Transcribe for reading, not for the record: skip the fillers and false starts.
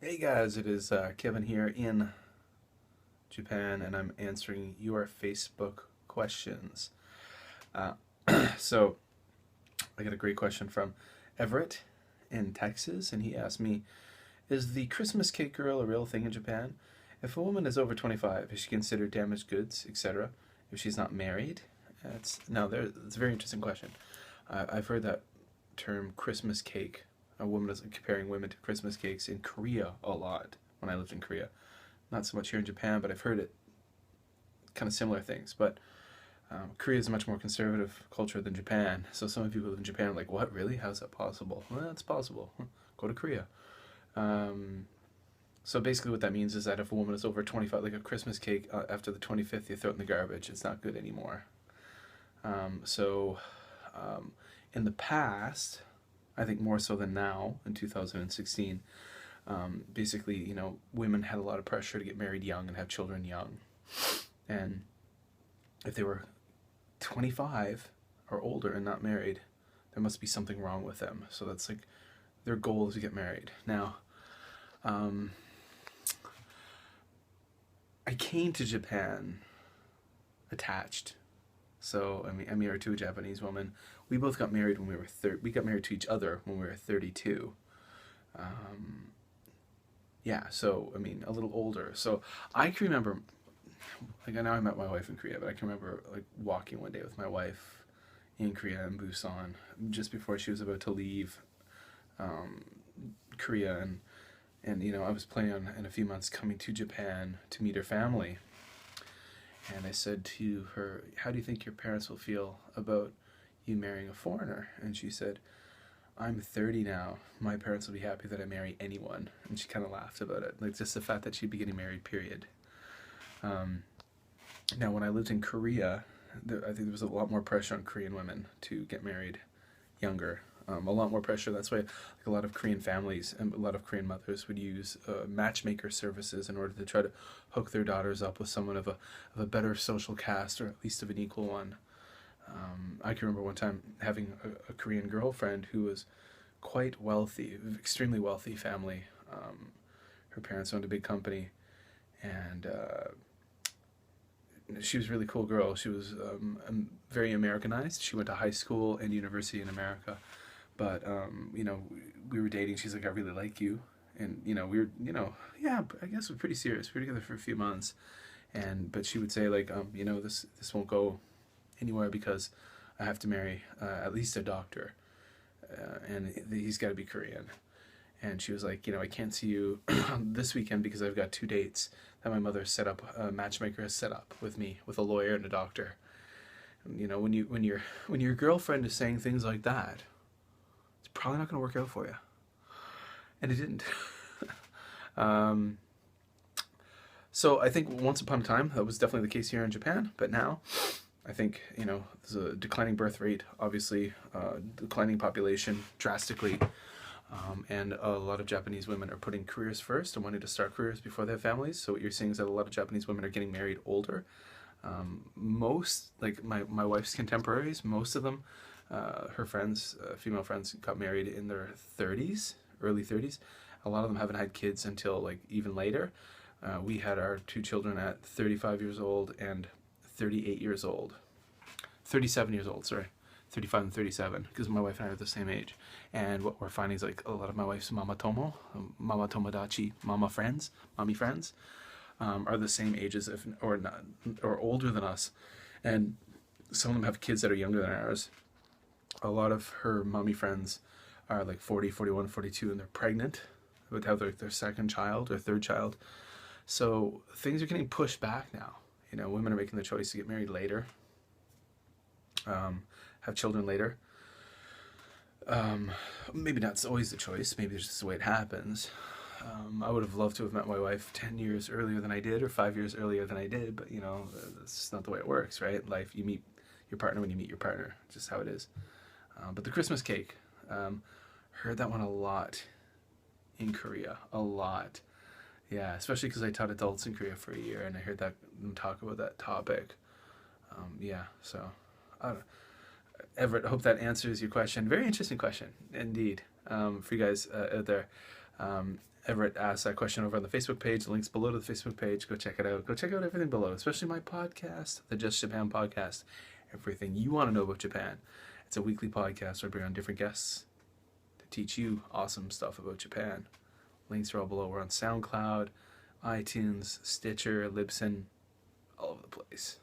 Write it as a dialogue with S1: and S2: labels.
S1: Hey guys, it is Kevin here in Japan, and I'm answering your Facebook questions. Uh, so, I got a great question from Everett in Texas, and he asked me, is the Christmas cake girl a real thing in Japan? If a woman is over 25, is she considered damaged goods, etc., if she's not married? It's a very interesting question. I've heard that term Christmas cake. A woman is comparing women to Christmas cakes in Korea a lot when I lived in Korea. Not so much here in Japan, but I've heard it kind of similar things. But Korea is a much more conservative culture than Japan. So some people who live in Japan are like, what, really? How's that possible? Well, it's possible. Go to Korea. Um, so basically what that means is that if a woman is over 25, like a Christmas cake, after the 25th, you throw it in the garbage. It's not good anymore. So in the past, I think more so than now, in 2016, basically, women had a lot of pressure to get married young and have children young. And if they were 25 or older and not married, there must be something wrong with them. So that's like their goal is to get married. Now, um, I came to Japan attached. So I married to a Japanese woman. We both got married when we were we got married to each other when we were 32. Um, yeah, so a little older. So I can remember, like I know I met my wife in Korea, but I can remember like walking one day with my wife in Korea in Busan just before she was about to leave um, Korea, and I was planning on in a few months coming to Japan to meet her family, and I said to her, "How do you think your parents will feel about you marrying a foreigner?" And she said, "I'm 30 now. My parents will be happy that I marry anyone." And she kind of laughed about it, like just the fact that she'd be getting married. Period. Um, Now, when I lived in Korea, I think there was a lot more pressure on Korean women to get married younger. A lot more pressure. That's why like, a lot of Korean families and a lot of Korean mothers would use matchmaker services in order to try to hook their daughters up with someone of a better social caste, or at least of an equal one. I can remember one time having a Korean girlfriend who was quite wealthy, extremely wealthy family. Her parents owned a big company, and she was a really cool girl. She was very Americanized. She went to high school and university in America, but we were dating. She's like, "I really like you," and we were, yeah, I guess we're pretty serious. We were together for a few months, and but she would say like, this won't go anywhere because I have to marry at least a doctor, and he's got to be Korean. And she was like, I can't see you this weekend because I've got two dates that my mother set up, a matchmaker has set up with me, with a lawyer and a doctor. And, when your girlfriend is saying things like that, it's probably not going to work out for you. And it didn't. um, so I think once upon a time that was definitely the case here in Japan, but now I think there's a declining birth rate, obviously, declining population drastically. And a lot of Japanese women are putting careers first and wanting to start careers before they have families. So what you're seeing is that a lot of Japanese women are getting married older. Most, like my wife's contemporaries, most of them, her friends, female friends, got married in their 30s, early 30s. A lot of them haven't had kids until like even later. We had our two children at 35 years old and 38 years old. 37 years old, sorry. 35 and 37, because my wife and I are the same age. And what we're finding is like a lot of my wife's mama tomodachi, mama friends, mommy friends, are the same ages, if or not, or older than us. And some of them have kids that are younger than ours. A lot of her mommy friends are like 40, 41, 42, and they're pregnant, would have their second child or third child. So things are getting pushed back now. Women are making the choice to get married later, have children later. Maybe not always the choice. Maybe it's just the way it happens. I would have loved to have met my wife 10 years earlier than I did, or 5 years earlier than I did, but that's just not the way it works, right? Life, you meet your partner when you meet your partner, just how it is. But the Christmas cake, heard that one a lot in Korea, a lot. Yeah, especially because I taught adults in Korea for a year, and I heard them talk about that topic. Yeah, so I don't know. Everett, I hope that answers your question. Very interesting question, indeed, for you guys out there. Everett asked that question over on the Facebook page. The link's below to the Facebook page. Go check it out. Go check out everything below, especially my podcast, the Just Japan podcast. Everything you want to know about Japan. It's a weekly podcast where I bring on different guests to teach you awesome stuff about Japan. Links are all below. We're on SoundCloud, iTunes, Stitcher, Libsyn, all over the place.